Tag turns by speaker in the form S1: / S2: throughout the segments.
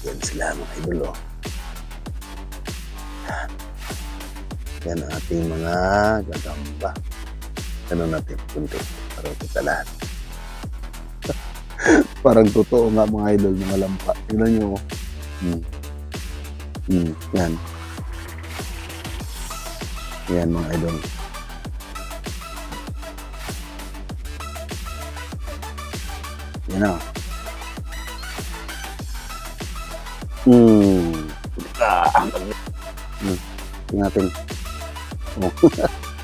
S1: Yan sila mga idol, oh. Yan ang ating mga gagamba. Ano natin, kunti. Para kita lahat. Parang totoo nga mga idol, mga lampa. Tignan nyo, oh. Yan. Yan mga idol. Yan o. Tingnan natin. Oh.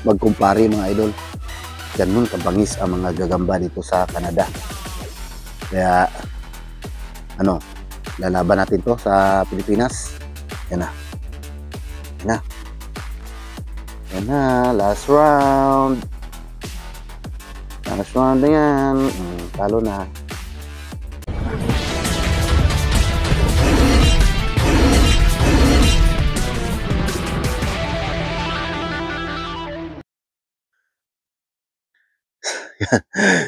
S1: Magkumpare mga idol. Ganun kabangis ang mga gagamba dito sa Canada. Kaya, ano, lalaban natin to sa Pilipinas. Yan na. Yan na. Yan na. Last round. Last round na yan. Talo na.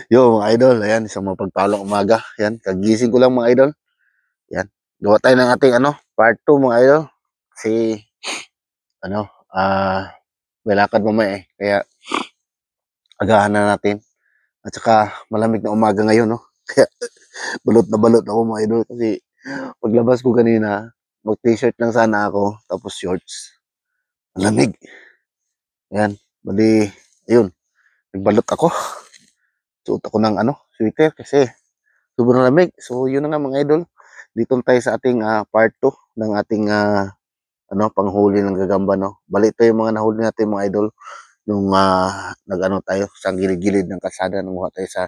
S1: Yo mga idol, ayan, isang mapagpalang umaga. Yan, kagising ko lang mga idol. Yan, gawa tayo ng ating part 2 mga idol. Kasi, may lakad mamaya eh. Kaya, agahan na natin. At saka, malamig na umaga ngayon, no? Kaya, balot na balot ako mga idol. Kasi, paglabas ko kanina, mag-t-shirt lang sana ako, tapos shorts. Malamig. Ayan, bali, ayun, nagbalot ako. Suot ako ng sweater kasi sobrang lamig. So yun na nga mga idol. Dito tayo sa ating part 2 ng ating panghuli ng gagamba, no. Bali ito yung mga nahuli natin mga idol nung tayo sa gilid-gilid ng kalsada, nanguha tayo sa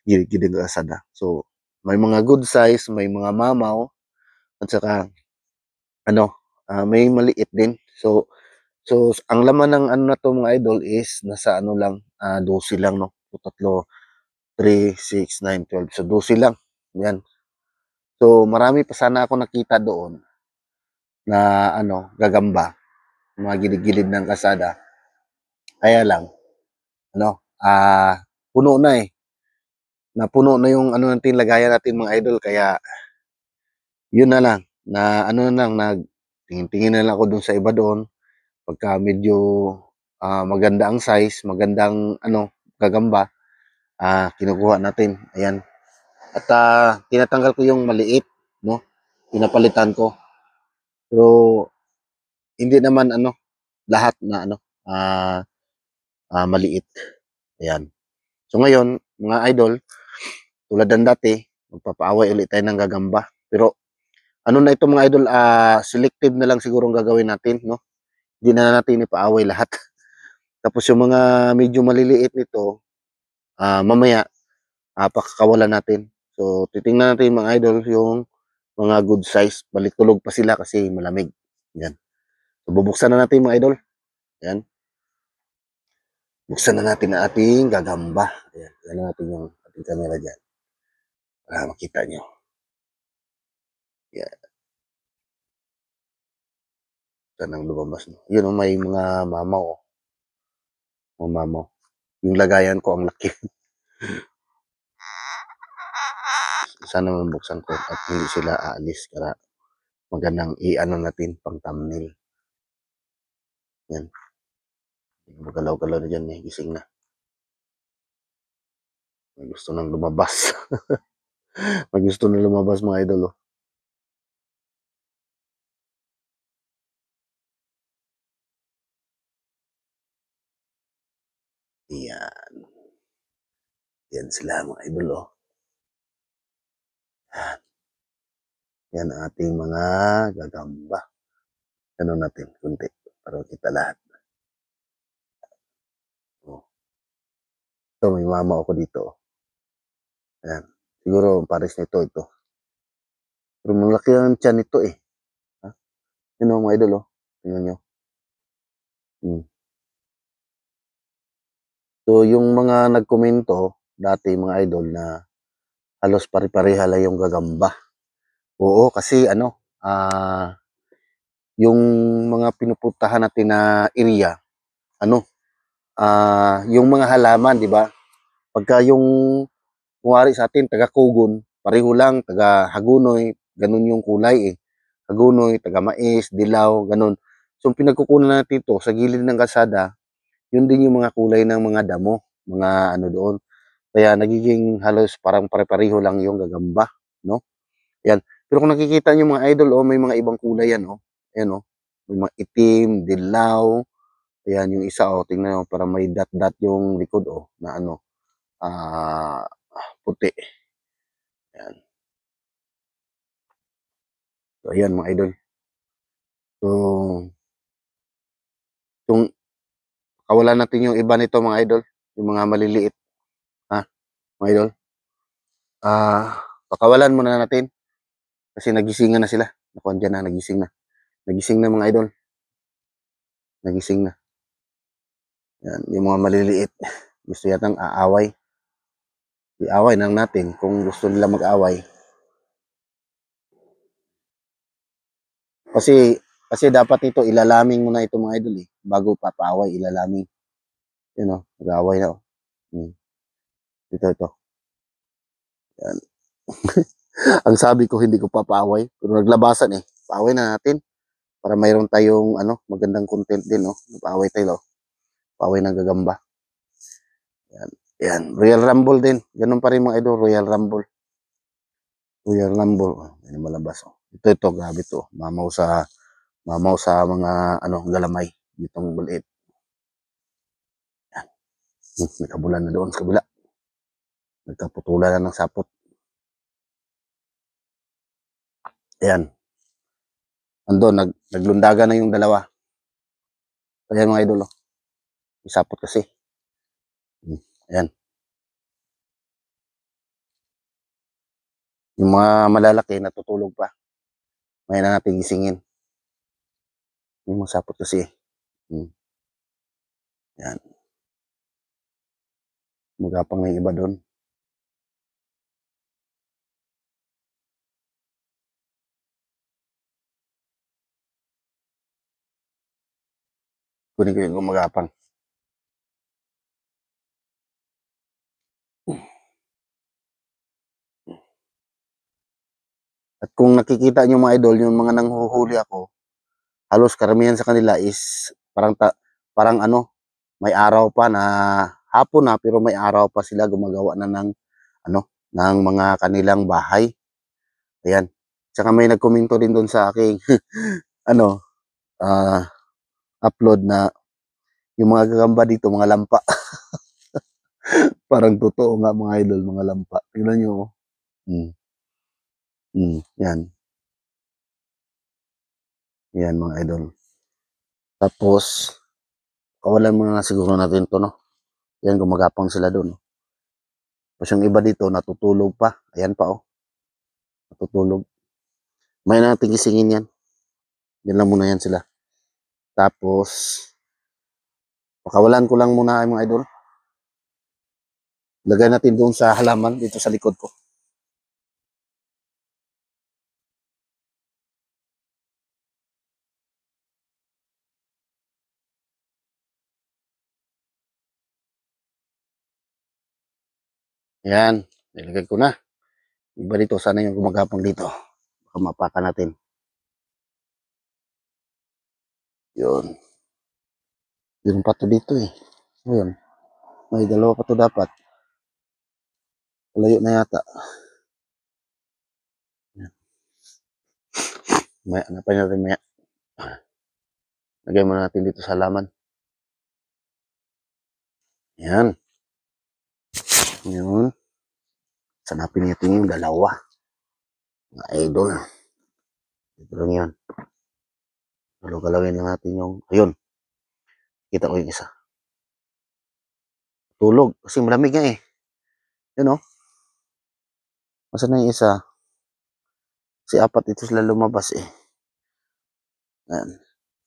S1: gilid-gilid ng kalsada. So may mga good size, may mga mamaw, at saka may maliit din. So ang laman ng na to mga idol is nasa lang 12 lang, no. So, tatlo 3, 6, 9, 12. So, 12 lang. Yan. So, marami pa sana ako nakita doon na gagamba. Mga gilid-gilid ng kasada. Kaya lang, puno na eh. Napuno na yung natin, lagayan natin mga idol. Kaya, yun na lang. Tingin-tingin na lang ako doon sa iba doon. Pagka medyo maganda ang size, magandang gagamba, kinukuha natin. Ayan. At tinatanggal ko yung maliit, no? Pinapalitan ko. Pero hindi naman lahat na maliit. Ayan. So ngayon, mga idol, tulad ng dati, magpapaaway ulit tayo ng gagamba. Pero na ito mga idol, selective na lang siguro ang gagawin natin, no? Hindi na natin ipaaway lahat. Tapos yung mga medyo maliliit nito, mamaya pakakawalan natin. So titingnan natin mga idol yung mga good size. Balik tulog pa sila kasi malamig. Yan. So bubuksan na natin mga idol. Yan. Buksan na natin ang ating gagamba. Ayan. Yan na natin yung ating camera dyan. Para makita nyo. Yan. Saan ang lumabas. No? Yun, may mga mamaw. Mga mamaw. Yung lagayan ko ang laki. Sana mabuksan ko at hindi sila aalis. Kaya magandang natin pang thumbnail. Yan. Magalaw-galaw na dyan eh. Gising na. May gusto nang lumabas. May gusto nang lumabas mga idol. Oh. Yan. Yan sila mga idol. Oh. Yan ang ating mga gagamba. Natin, kunti. Para kita lahat. Oh. Ito, may mama ako dito. Ayan. Siguro, pares nito, ito. Pero malaki ang tiyan nito eh. Ha? Yan mga idol, oh. Tingnan nyo. So, yung mga nagkomento, dati mga idol, na halos pare-pareha lang yung gagamba. Oo, kasi yung mga pinupuntahan natin na area, yung mga halaman, di ba? Pagka yung, kunwari sa atin, taga Kugon, pareho lang, taga Hagunoy, ganun yung kulay eh. Hagunoy, taga Mais, Dilaw, ganun. So pinagkukunan natin ito sa gilid ng kalsada, yun din yung mga kulay ng mga damo, mga ano doon. Kaya nagiging halos parang pare-pareho lang yung gagamba, no? Yan. Pero kung nakikita niyo mga idol, oh, may mga ibang kulay yan, oh. Ayan, oh. May mga itim, dilaw. Ayan, yung isa, oh, tingnan mo, para may dot-dot yung likod, oh, na ano, ah, puti. Ayan. So, ayan, mga idol. So, kung kawalan natin yung iba nito, mga idol, yung mga maliliit, ha, mga idol, pakawalan muna natin kasi nagisingan na sila. Nakuha dyan na, nagising na. Nagising na, mga idol. Nagising na. Yan, yung mga maliliit. Gusto yatang aaway. Iaway lang natin kung gusto nila mag-away. Kasi dapat ito ilalaming muna ito, mga idol, eh. Bago papaaway, ilalaming. Yun, oh, nag-aaway na, oh. Ito. Yan. Ang sabi ko, hindi ko papaaway. Pero naglabasan, eh. Paaway na natin. Para mayroon tayong, ano, magandang content din, oh. Paaway tayo, oh. Paaway ng gagamba. Yan. Yan. Royal Rumble din. Ganun pa rin, mga idol. Royal Rumble. Royal Rumble. Oh, yan malabas, oh. Ito, grabe to. Mamaw sa mga, ano, galamay. Ditong bulit. Yan. Nagkabulan na doon sa kabila. Nagkaputulan na ng sapot. Ayan. Andun, naglundagan na yung dalawa. Ayan, mga idol, oh. Isapot kasi. Ayan. Yung mga malalaki natutulog pa. May na natin gisingin. Yung mga sapot kasi. Ayan. Magapang na yung iba doon. Kunin ko yung gumagapang. At kung nakikita nyo, mga idol, yung mga nanghuhuli ako, halos karamihan sa kanila is parang ano, may araw pa na hapon na, pero may araw pa sila gumagawa na ng ano, ng mga kanilang bahay. Ayan. Tsaka may nagkomento din doon sa aking ano, upload na yung mga gagamba dito, mga lampa. Parang totoo nga, mga idol, mga lampa. Tingnan nyo, oh. Yan. Yan, mga idol. Tapos, kawalan muna na siguro natin to, no? Yan, gumagapang sila doon, no? Tapos yung iba dito, natutulog pa. Ayan pa, oh. Natutulog. May natin gisingin yan. Yan lang muna yan sila. Tapos, pakawalan ko lang muna, mga idol. Lagay natin doon sa halaman, dito sa likod ko. Yan, nilagay ko na. Iba dito, sana yung gumagapang dito. Baka mapakan natin. Yun. Yun pa to dito, eh. Yun. May dalawa pa to dapat. Layo na yata. Maya, hanapin natin maya. Lagay muna natin dito sa halaman. Yan. Yun. Sanapin natin yung dalawa. Mga idol. Ito lang yan. Galawin lang natin yung, ayun. Kita ko yung isa. Tulog. Kasi malamig nga, eh. Yun, oh. Masa na yung isa? Kasi apat ito sila lumabas, eh. Yan.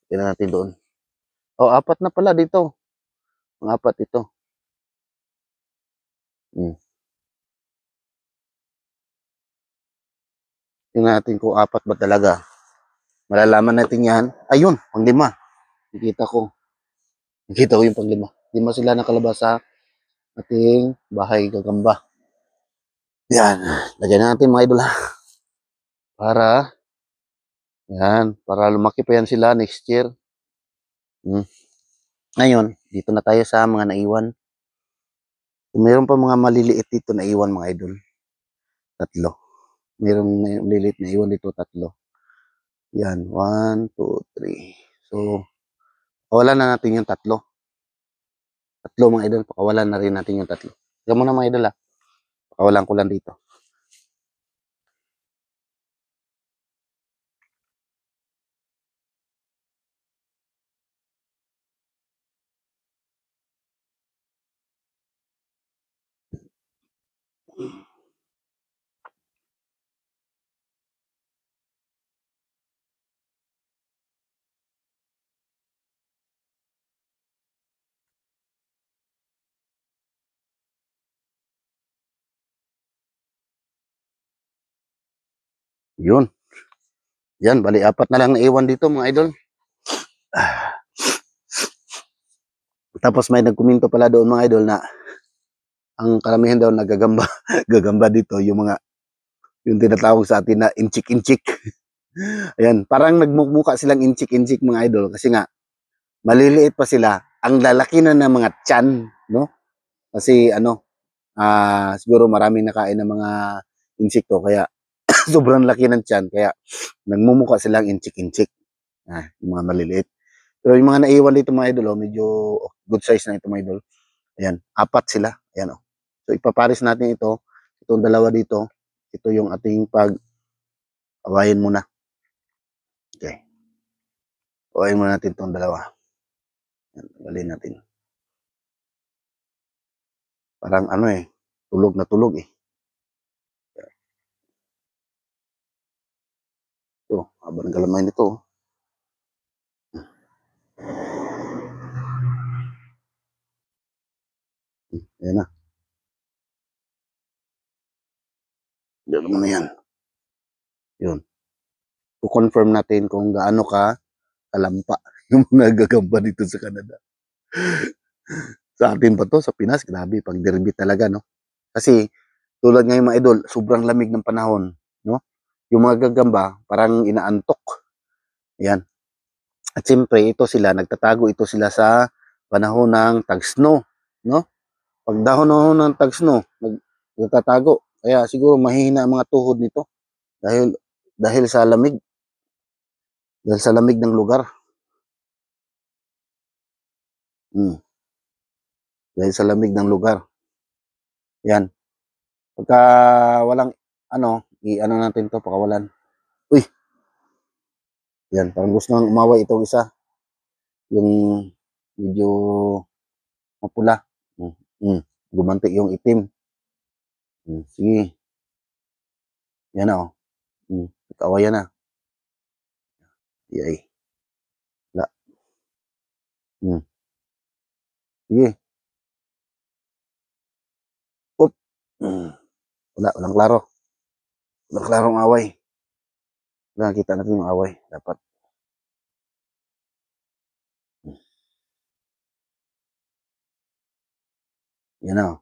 S1: Tingnan natin doon. Oh, apat na pala dito. Ang apat ito. Tingnan natin kung apat ba talaga. Malalaman natin yan. Ayun, panglima. Nakita ko. Nakita ko yung panglima. Lima sila nakalabas sa ating bahay gagamba. Yan. Lagyan natin, mga idol, ha. Para Yan, para lumaki pa yan sila next year. Ngayon, dito na tayo sa mga naiwan. Mayroon pa mga maliliit dito na iwan mga idol. Tatlo. Mayroong maliliit na iwan dito, tatlo. Yan, 1, 2, 3. So, pakawalan na natin yung tatlo. Tatlo mga idol, pakawalan na rin natin yung tatlo. Ikaw muna mga idol pakawalan ko lang dito. Yun. Yan, bali apat na lang naiwan dito mga idol. Tapos may nagkomento pala doon mga idol na ang karamihan daw nagagamba gagamba dito yung mga yung tinatawag sa atin na inchik-inchik. Ayan, parang nagmukha silang inchik-inchik mga idol kasi nga maliliit pa sila. Ang lalaki na ng mga tiyan, no? Kasi siguro maraming nakain ng mga insekto kaya sobrang laki ng tiyan kaya nagmumukha silang inchik-inchik. Yung mga maliliit. Pero yung mga naiwan dito mga idol, medyo good size na ito mga idol. Ayan, apat sila. Ayan, So ipapares natin ito, itong dalawa dito. Ito yung ating pag-awayin muna. Okay. Awayin muna natin itong dalawa. Ayan, galin natin. Parang tulog na tulog eh. Ito, habang galamay nito. Ayan na. Diyan mo na yan. Yun. I-confirm natin kung gaano ka kalampa yung mga gagamba dito sa Canada. Sa atin pa to, sa Pinas, grabe, pag derby talaga, no? Kasi, tulad ngayon mga idol, sobrang lamig ng panahon, no? Yung mga gagamba, parang inaantok. Yan. At siyempre, nagtatago ito sila sa panahon ng tag-snow, no? Pag dahon ng tag-snow, nagtatago. Kaya siguro mahihina ang mga tuhod nito dahil dahil sa lamig, dahil sa lamig ng lugar. Dahil sa lamig ng lugar. Yan. Pagka walang i-ano natin to pakawalan. Uy. Yan, parang gusto nang umaway itong isa. Yung medyo mapula. Gumanti yung itim. Sige. Yan na nag-awayan na. Yay. Wala. Sige. Up. Walang klaro. Walang klarong away. Nakita natin yung away. Dapat. Yan na.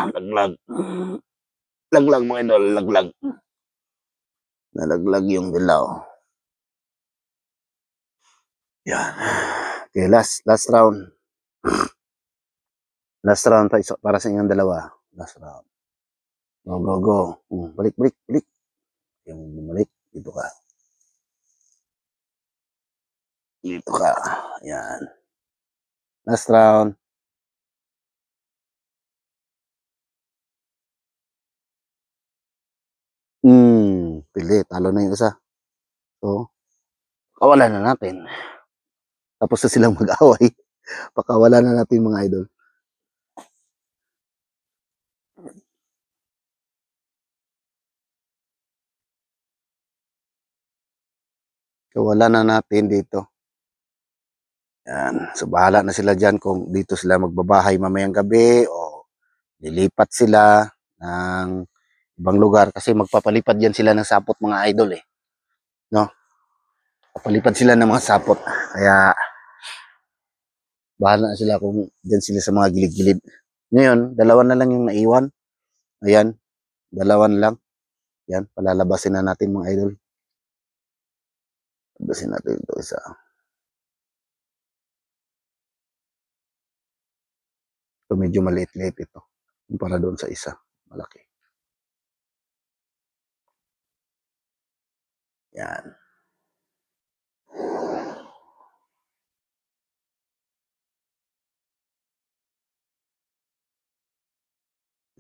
S1: Laglag. Laglag mga idol, laglag. Nalaglag yung dilaw. Yan. Okay, last round. Last round para sa inyong dalawa. Last round. Go. Balik. Yung bumalik. Dito ka. Yan. Last round. Pili. Talo na yung isa. So, pakawalan na natin. Tapos na silang mag-away. Pakawalan na natin mga idol. Kawalan na natin dito. Yan. So, bahala na sila dyan kung dito sila magbabahay mamayang gabi o lilipat sila ng ibang lugar kasi magpapalipad yan sila ng sapot mga idol eh. No? Papalipad sila ng mga sapot. Kaya, bahala na sila kung dyan sila sa mga gilid-gilid. Ngayon, dalawa na lang yung naiwan. Ayan. Dalawan lang. Yan, palalabasin na natin mga idol. Labasin natin ito isa. Ito medyo maliit-liit ito. Para doon sa isa. Malaki. Yan.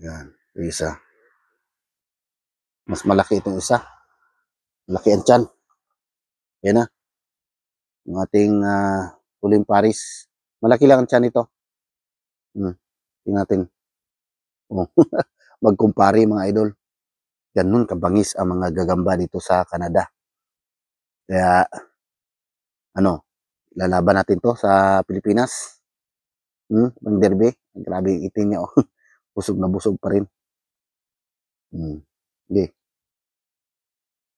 S1: Yan. Ito isa. Mas malaki itong isa. Malaki ang tiyan. Yan na. Yung ating huling Paris. Malaki lang ang tiyan ito. Tingnan natin. Oh. Magkumpare mga idol. Ganun kabangis ang mga gagamba dito sa Canada. Kaya, lalaban natin to sa Pilipinas. Ang derby. Grabe yung itin niya. Oh. Busog na busog pa rin. Okay.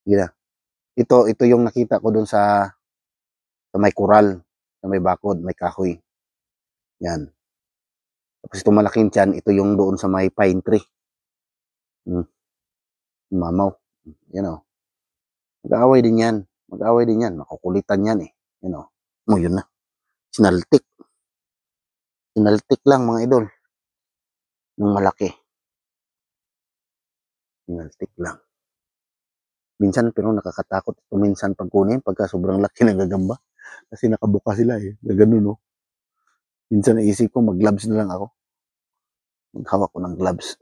S1: Gila. Ito yung nakita ko dun sa may kural, sa may bakod, may kahoy. Yan. Tapos itong malaking tiyan, ito yung doon sa may pine tree. Mamaw. Yan o. Mag-aaway din yan. Mag-aaway din yan. Makukulitan yan eh. Yan o. Yun na. Sinaltik. Sinaltik lang mga idol. Nung malaki. Sinaltik lang. Minsan pero nakakatakot ito minsan pagkunin pagka sobrang laki ng gagamba. Kasi nakabuka sila eh. Gano'n no. Minsan naisip ko mag-gloves na lang ako. Maghawak ko ng gloves.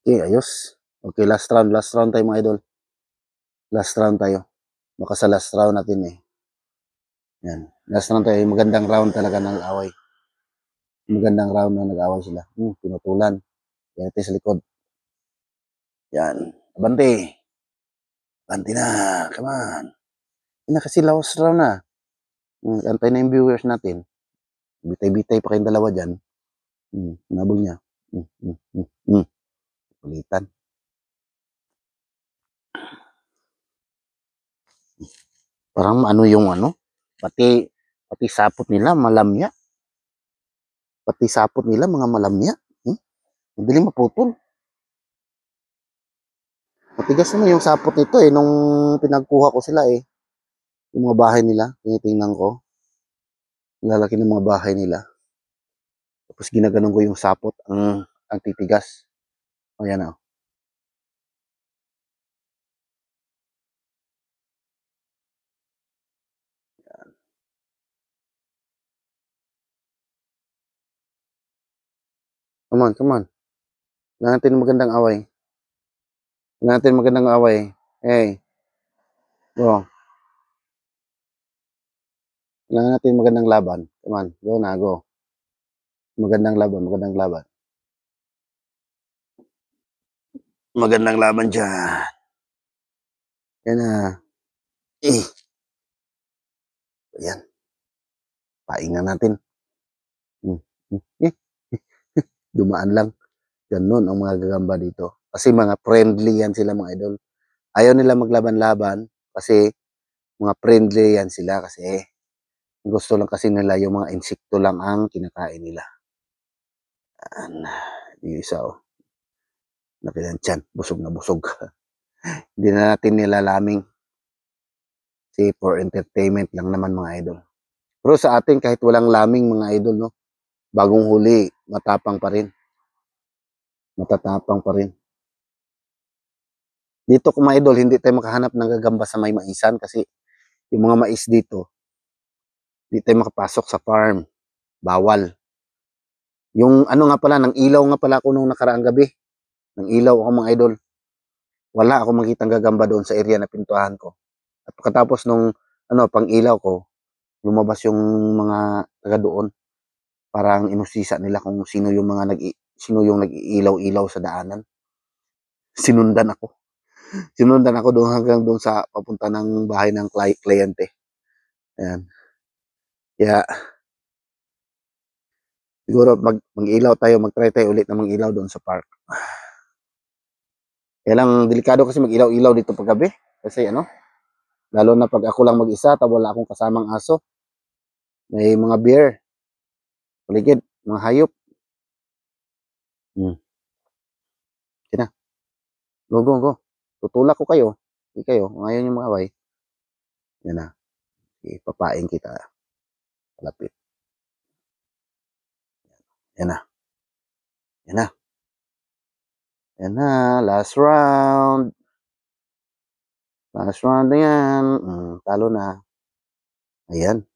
S1: Okay, ayos. Okay, last round tayo mga idol. Last round tayo. Baka sa last round natin eh. Yan. Last round tayo. Magandang round talaga ng away. Magandang round na nag-away sila. Pinutulan. Yan natin sa likod. Yan. Abante. Abante na. Come on. Yan na kasi last round na. Antay na yung viewers natin. Bitay-bitay pa kayong dalawa dyan. Nabol niya. Kulitan. Parang yung pati sapot nila malamya. Pati sapot nila mga malamya. Madaling maputol. Matigas naman yung sapot nito eh. Nung pinagkuha ko sila eh. Yung mga bahay nila. Tinitingnan ko. Lalaki ng mga bahay nila. Tapos ginaganon ko yung sapot. Ang titigas. Ayan o. Come on, come on. Tingnan natin magandang away. Tingnan natin magandang away. Hey. Go. Tingnan natin magandang laban. Come on, go na, go. Magandang laban, magandang laban. Magandang laban dyan. Yan na. Ayan. Paing na natin. Dumaan lang. Ganun ang mga gagamba dito. Kasi mga friendly yan sila mga idol. Ayaw nila maglaban-laban kasi mga friendly yan sila kasi gusto lang kasi nila yung mga insekto lang ang kinakain nila. Yung isa oh. Nakilan tiyan. Busog na busog. Hindi na natin nilalaming. Kasi for entertainment lang naman mga idol. Pero sa atin kahit walang laming mga idol no. Bagong huli, matapang pa rin. Matatapang pa rin. Dito kung mga idol, hindi tayo makahanap ng gagamba sa may maisan kasi yung mga mais dito, hindi tayo makapasok sa farm. Bawal. Yung nga pala, ng ilaw nga pala ako nung nakaraang gabi. Ng ilaw ako mga idol. Wala ako makitang gagamba doon sa area na pintuahan ko. At pagkatapos nung pang ilaw ko, lumabas yung mga taga doon. Parang inusisa nila kung sino yung nag-iilaw-ilaw sa daanan. Sinundan ako doon hanggang doon sa papunta ng bahay ng kliyente. Ayan. Kaya, siguro mag-ilaw tayo, mag-try tayo ulit na mag-ilaw doon sa park. Kaya lang, delikado kasi mag-ilaw-ilaw dito paggabi. Kasi lalo na pag ako lang mag-isa, tapos wala akong kasamang aso. May mga bear. Paligid, mga hayop. Hmm, sige na. Go, go, go. Tutulak ko kayo. Hindi kayo. Ngayon yung mga away. Yan na. Ipapain kita. Malapit. Yan na. Yan na. Yan na. Last round. Last round na yan. Talo na. Ayan.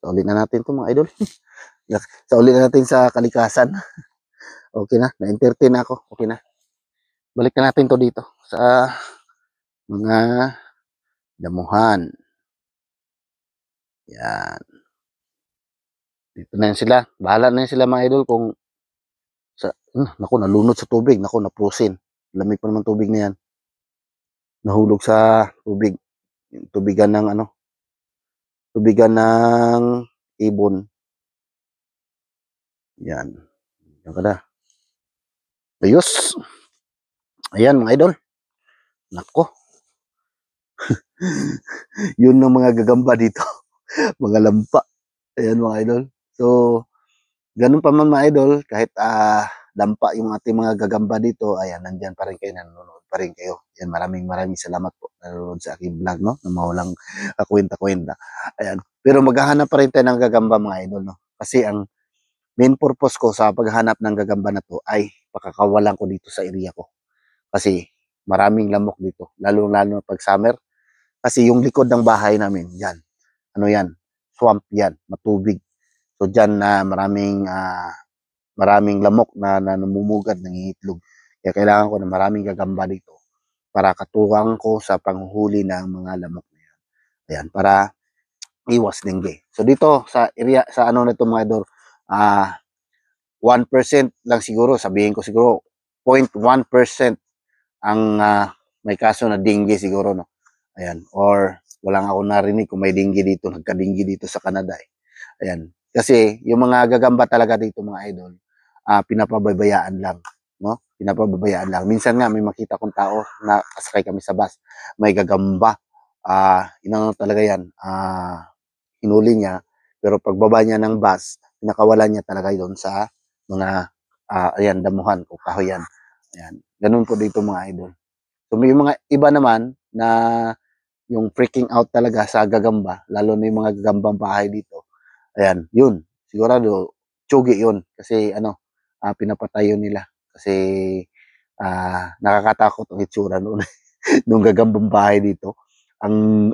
S1: Sa ulit na natin ito mga idol. Sa ulit na natin sa kalikasan. Okay na. Na-entertain na ako. Okay na. Balik na natin to dito. Sa mga damuhan. Yan. Dito na yan sila. Bahala na yan sila mga idol kung naku, nalunod sa tubig. Naku, napusin. Lamig pa naman tubig na yan. Nahulog sa tubig. Tubigan ng tubigan ng ibon. Yan. Yan ka na. Ayos. Ayan mga idol. Nako. Yun ang mga gagamba dito. Mga lampa. Ayan mga idol. So, ganun pa man mga idol, kahit lampa yung ating mga gagamba dito, ayan, nandyan pa rin kayo, nanonood pa rin kayo. Ayan, maraming salamat po nanonood sa aking vlog, no? Na mawalang kwenta-kwenta. Ayan. Pero maghahanap pa rin tayo ng gagamba mga idol, no? Kasi ang main purpose ko sa paghahanap ng gagamba na to ay pakakawalan ko dito sa area ko. Kasi maraming lamok dito, lalo-lalo pag summer. Kasi yung likod ng bahay namin, yan, yan, swamp yan, matubig. So dyan na maraming lamok na namumugad, nangingitlog. Kaya kailangan ko na maraming gagamba dito para katuwang ko sa panghuli ng mga lamok na yan. Ayan, para iwas dengue. So dito sa area, sa nito mga idol, 1% lang siguro, sabihin ko siguro 0.1% ang may kaso na dengue siguro, no? Ayan, or walang ako narinig kung may dengue dito, nagka-dengue dito sa Canada eh. Ayan, kasi yung mga gagamba talaga dito mga idol, pinapababayaan lang, no? Pinapababayaan lang. Minsan nga may makita kong tao na kasakay kami sa bus, may gagamba, inano talaga yan, hinuli niya, pero pagbaba niya ng bus, pinakawalan niya talaga yun sa mga, ayan, damuhan o kahoyan. Ayan, ganun po dito mga idol. So may mga iba naman na yung freaking out talaga sa gagamba, lalo na yung mga gagambang bahay dito. Ayan, yun. Sigurado, tsugi yun. Kasi pinapatay yun nila. Kasi nakakatakot ang itsura noon. Nung gagambang bahay dito. Ang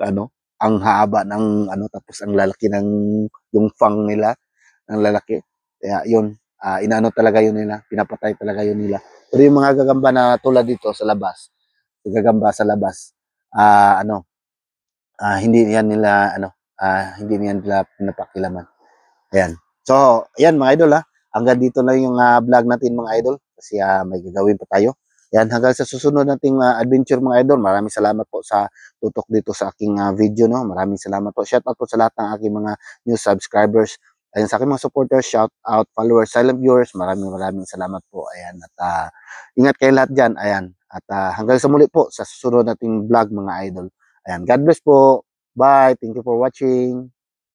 S1: haba ng tapos ang lalaki ng yung fang nila, ang lalaki. Kaya yun, inaano talaga yun nila, pinapatay talaga yun nila. Pero yung mga gagamba na tulad dito sa labas, gagamba sa labas, hindi yan nila hindi yan nila pinapakilaman. Ayan. So, ayan mga idol hanggang dito na yung vlog natin mga idol kasi may gagawin pa tayo. Ayan, hanggang sa susunod nating adventure mga idol. Maraming salamat po sa tutok dito sa aking video, no. Maraming salamat po. Shout out po sa lahat ng aking mga new subscribers. Ayan, sa aking mga supporters, shout out, followers, silent viewers. Maraming salamat po. Ayan, at ingat kayo lahat diyan. Ayan. At hanggang sa muli po sa susunod nating vlog mga idol. Ayan, God bless po. Bye. Thank you for watching.